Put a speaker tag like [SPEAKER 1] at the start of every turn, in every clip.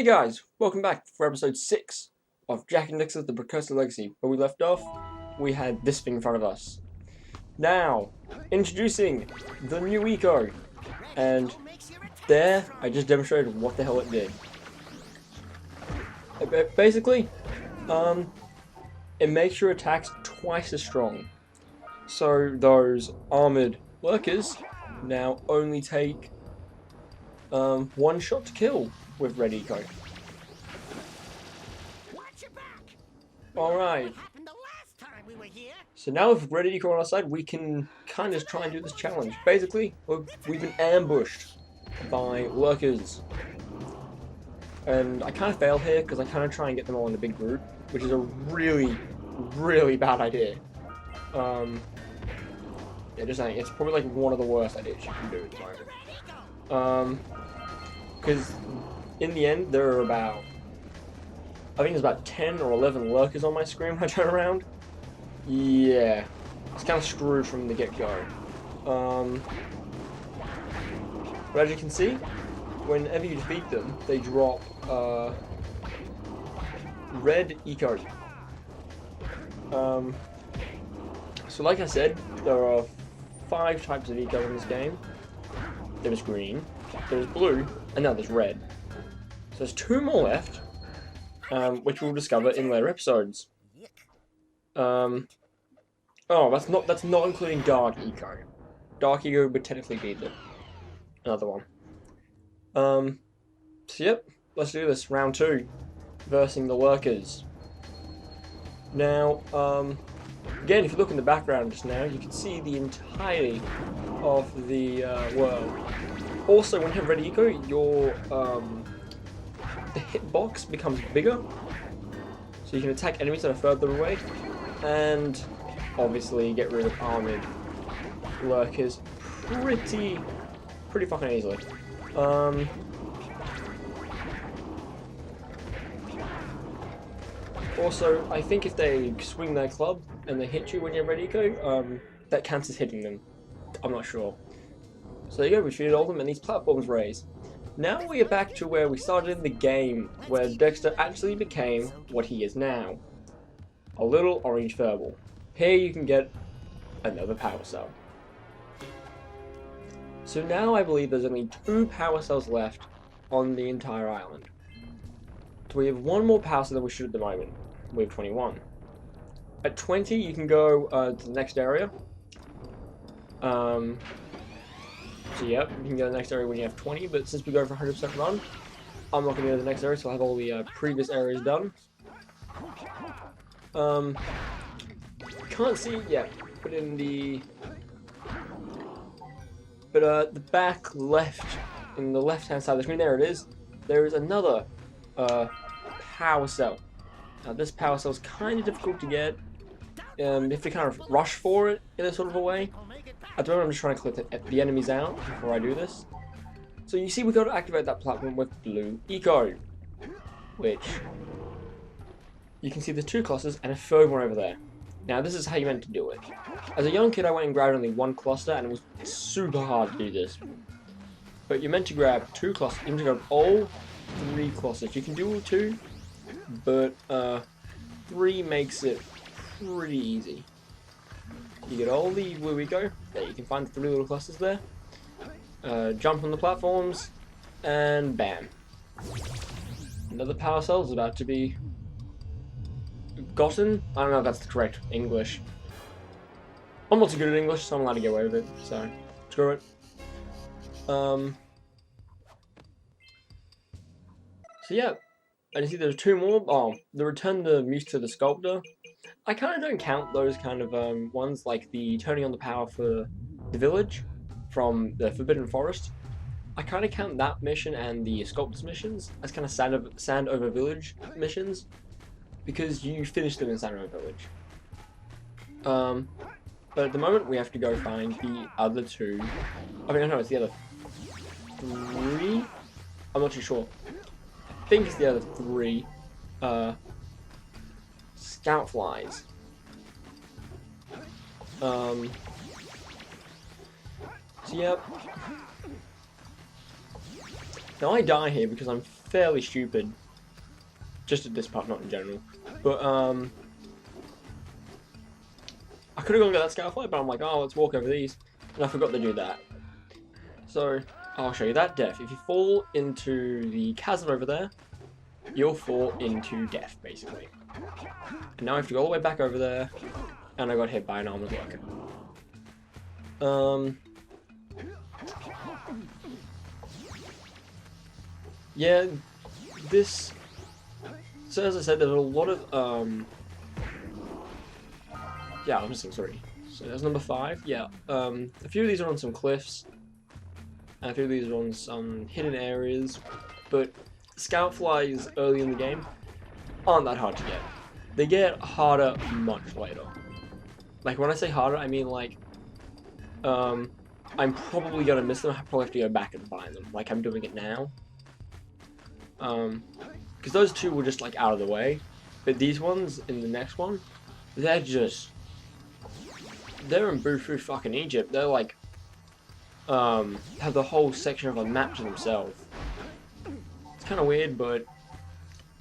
[SPEAKER 1] guys, welcome back for episode 6 of Jak and Daxter, the Precursor Legacy. Where we left off, we had this thing in front of us. Now, introducing the new eco. And there, I just demonstrated what the hell it did. Basically, it makes your attacks twice as strong. So those armored lurkers now only take one shot to kill with red eco. Alright. So now with red eco on our side, we can kind of try and do this challenge. Basically, we've been ambushed by lurkers. And I kind of fail here because I kind of try and get them all in a big group, which is a really, really bad idea. Yeah, just saying, it's probably like one of the worst ideas you can do at the moment. Because in the end, there are about, I think there's about 10 or 11 lurkers on my screen when I turn around. Yeah, it's kind of screwed from the get-go. But as you can see, whenever you defeat them, they drop red eco. So like I said, there are 5 types of eco in this game. There's green, there's blue, and now there's red. So there's 2 more left, which we'll discover in later episodes. Oh, that's not including dark eco. Dark eco would technically be another one. So yep, let's do this. Round 2, versing the lurkers. Now, again, if you look in the background just now, you can see the entirety of the world. Also, when you have red eco, your the hitbox becomes bigger, so you can attack enemies that are further away, and obviously get rid of armored lurkers pretty fucking easily. Also, I think if they swing their club and they hit you when you're red eco, that counts as hitting them. I'm not sure. So there you go, we defeated all of them and these platforms raise. Now we are back to where we started in the game, where Daxter actually became what he is now. A little orange furball. Here you can get another power cell. So now I believe there's only 2 power cells left on the entire island. So we have 1 more power cell than we should at the moment. We have 21. At 20 you can go to the next area. So yep, you can go to the next area when you have 20, but since we go for 100% run, I'm not going to go to the next area, so I'll have all the previous areas done. Can't see it yet, but in the... But the back left, in the left-hand side of the screen, there it is, there is another power cell. Now this power cell is kind of difficult to get. You have to kind of rush for it in a sort of a way. At the moment I'm just trying to clip the enemies out before I do this. So you see we got to activate that platform with blue eco, which you can see the 2 clusters and a third one over there. Now this is how you meant to do it. As a young kid I went and grabbed only 1 cluster and it was super hard to do this. But you're meant to grab 2 clusters, you're meant to grab all 3 clusters. You can do all 2, but 3 makes it pretty easy. You get all the blue eco, there you can find the 3 little clusters there, jump on the platforms, and bam. Another power cell is about to be gotten. I don't know if that's the correct English. I'm not too good at English, so I'm allowed to get away with it, so screw it. So yeah, and you see there's 2 more. Oh, the return the muse to the sculptor. I kind of don't count those kind of ones, like the turning on the power for the village from the Forbidden Forest. I kind of count that mission and the sculptor's missions as kind of sand over village missions, because you finish them in Sand over Village. But at the moment we have to go find the other 2. I mean, no, it's the other 3. I'm not too sure. I think it's the other 3 scout flies. So yep. Now I die here because I'm fairly stupid. Just at this part, not in general. But I could have gone and got that Scoutfly, but I'm like, oh, let's walk over these, and I forgot to do that. So I'll show you that death. If you fall into the chasm over there, you'll fall into death, basically. And now I have to go all the way back over there, and I got hit by an armored worker. Yeah, this. So as I said, there's a lot of yeah, I'm missing 3. So there's number 5. Yeah, a few of these are on some cliffs, and a few of these are on some hidden areas. But scout flies early in the game aren't that hard to get. They get harder much later. Like when I say harder, I mean like I'm probably gonna miss them. I probably have to go back and find them, like I'm doing it now. Because those 2 were just like out of the way, but these ones in the next one, they're in Bufu fucking Egypt. They're like have the whole section of a map to themselves. It's kind of weird, but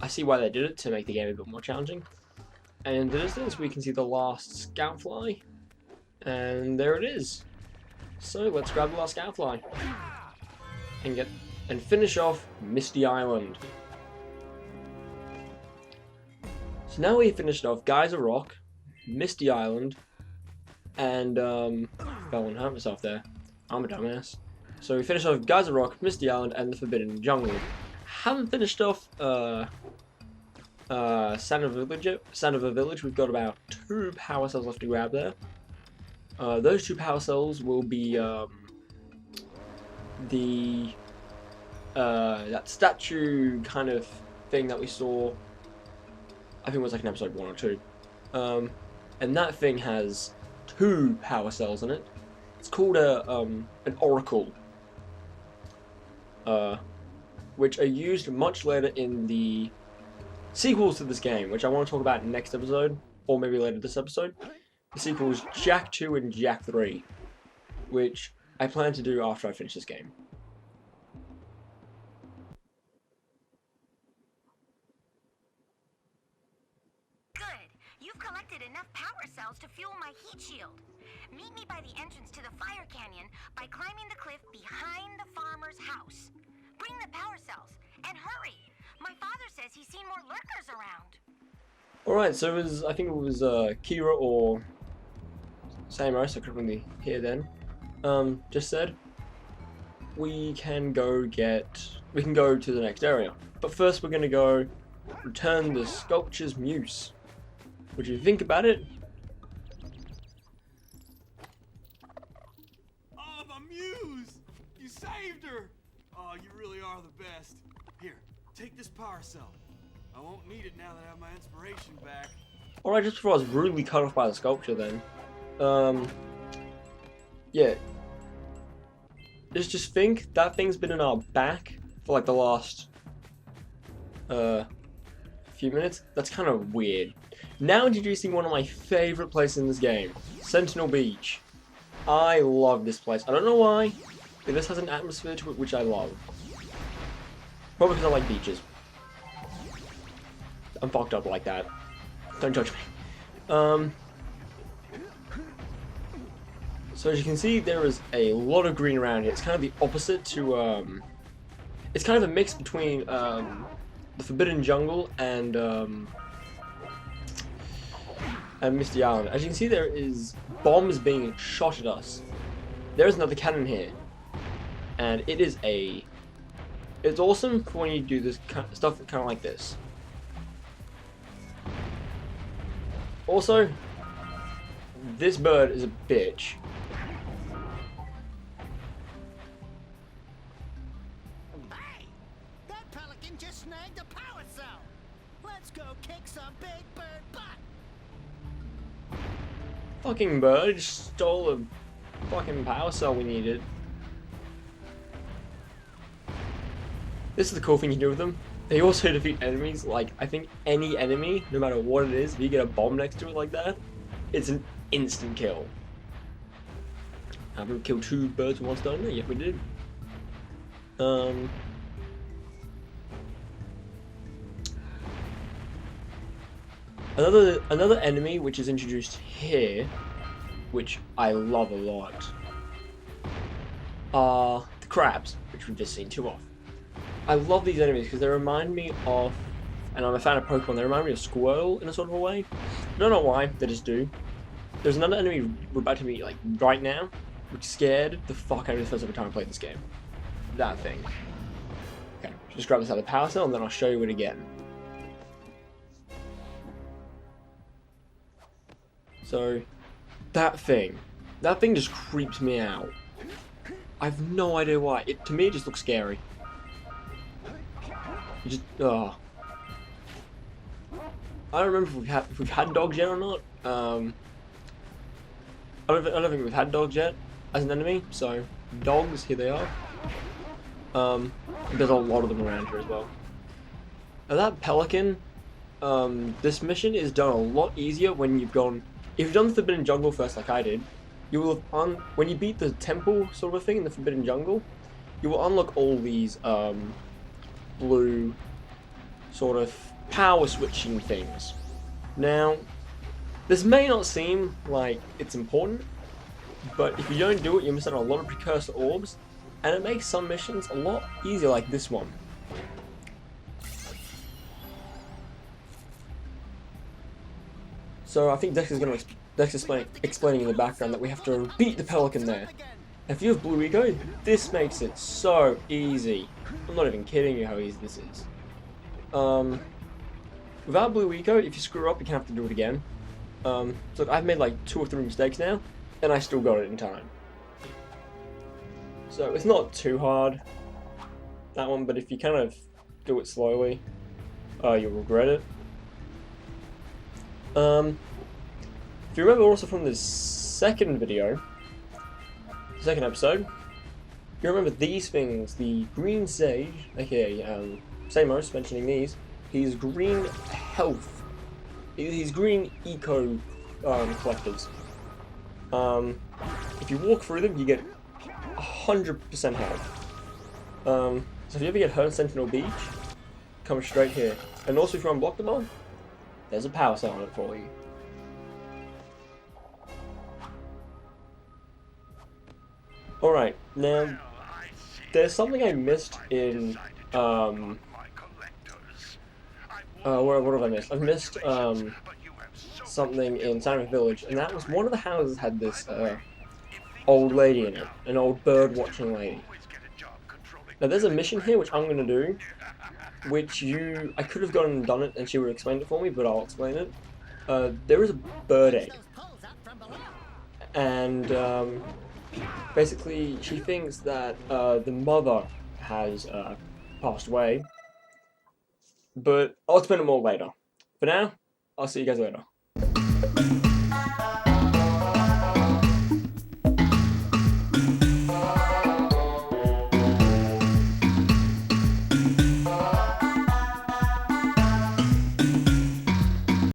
[SPEAKER 1] I see why they did it, to make the game a bit more challenging. And in the distance we can see the last scout fly, and there it is. So let's grab the last scout fly and finish off Misty Island. So now we finished off Geyser Rock, Misty Island, and fell and hurt myself there. I'm a dumbass. So we finished off Geyser Rock, Misty Island, and the Forbidden Jungle. Haven't finished off Sand of a Village. We've got about 2 power cells left to grab there. Those 2 power cells will be that statue kind of thing that we saw. I think it was like in episode 1 or 2. And that thing has 2 power cells in it. It's called an oracle, which are used much later in the sequels to this game, which I want to talk about in the next episode, or maybe later this episode. The sequels Jak 2 and Jak 3, which I plan to do after I finish this game.
[SPEAKER 2] You've collected enough power cells to fuel my heat shield. Meet me by the entrance to the fire canyon by climbing the cliff behind the farmer's house. Bring the power cells, and hurry! My father says he's seen more lurkers around.
[SPEAKER 1] Alright, so I think it was Kira or Samus, I couldn't really hear then, just said, we can go to the next area. But first we're going to go return the sculpture's muse. What do you think about it?
[SPEAKER 3] Oh, the muse! You saved her! Oh, you really are the best. Here, take this power cell. I won't need it now that I have my inspiration back.
[SPEAKER 1] Alright, just before I was rudely cut off by the sculpture then. Yeah. Just think, that thing's been in our back for like the last few minutes. That's kind of weird. Now introducing one of my favourite places in this game, Sentinel Beach. I love this place. I don't know why, but this has an atmosphere to it which I love. Probably because I like beaches. I'm fucked up like that. Don't judge me. So as you can see, there is a lot of green around here. It's kind of the opposite to, it's kind of a mix between, the Forbidden Jungle and Misty Island. As you can see, there is bombs being shot at us. There is another cannon here, and it's awesome for when you do this kind of stuff kind of like this. Also, this bird is a bitch.
[SPEAKER 4] Hey, that pelican just snagged a power cell. Let's go kick some big bird butt.
[SPEAKER 1] Fucking bird just stole a fucking power cell we needed. This is the cool thing you do with them. They also defeat enemies, like, I think any enemy, no matter what it is, if you get a bomb next to it like that, it's an instant kill. Haven't we killed 2 birds with one stone? Yep, we did. Another enemy which is introduced here, which I love a lot, are the crabs, which we've just seen two of. I love these enemies because they remind me of, and I'm a fan of Pokemon, they remind me of Squirtle in a sort of a way. I don't know why, they just do. There's another enemy we're about to meet, like, right now, which scared the fuck out of me the first ever time I played this game. That thing. Okay, just grab this out of the power cell and then I'll show you it again. So, that thing just creeps me out. I have no idea why. To me, it just looks scary. It just, oh. I don't remember if we've had dogs yet or not. I don't think we've had dogs yet as an enemy. So, dogs, here they are. There's a lot of them around here as well. Now that pelican, this mission is done a lot easier when you've gone. If you've done the Forbidden Jungle first, like I did, you will have when you beat the temple sort of thing in the Forbidden Jungle, you will unlock all these blue sort of power switching things. Now, this may not seem like it's important, but if you don't do it, you miss out on a lot of Precursor orbs, and it makes some missions a lot easier, like this one. So I think Dexter's explaining in the background that we have to beat the pelican there. If you have Blue Ego, this makes it so easy. I'm not even kidding you how easy this is. Without Blue Ego, if you screw up, you can have to do it again. So I've made like 2 or 3 mistakes now, and I still got it in time. So it's not too hard, that one, but if you kind of do it slowly, you'll regret it. If you remember also from the second video, the second episode, you remember these things, the green sage, aka Samos mentioning these, he's green health, he's green eco collectors. If you walk through them, you get 100% health. So if you ever get hurt on Sentinel Beach, come straight here. And also if you unblock them all, there's a power cell on it for you. Alright, now, there's something I missed in, what have I missed? I've missed, something in Sandwich Village, and that was one of the houses had this, old lady in it, an old bird-watching lady. Now there's a mission here which I'm gonna do, which I could have gone and done it and she would have explained it for me, but I'll explain it. There is a bird egg, and basically she thinks that the mother has passed away, but I'll explain it more later. For now, I'll see you guys later.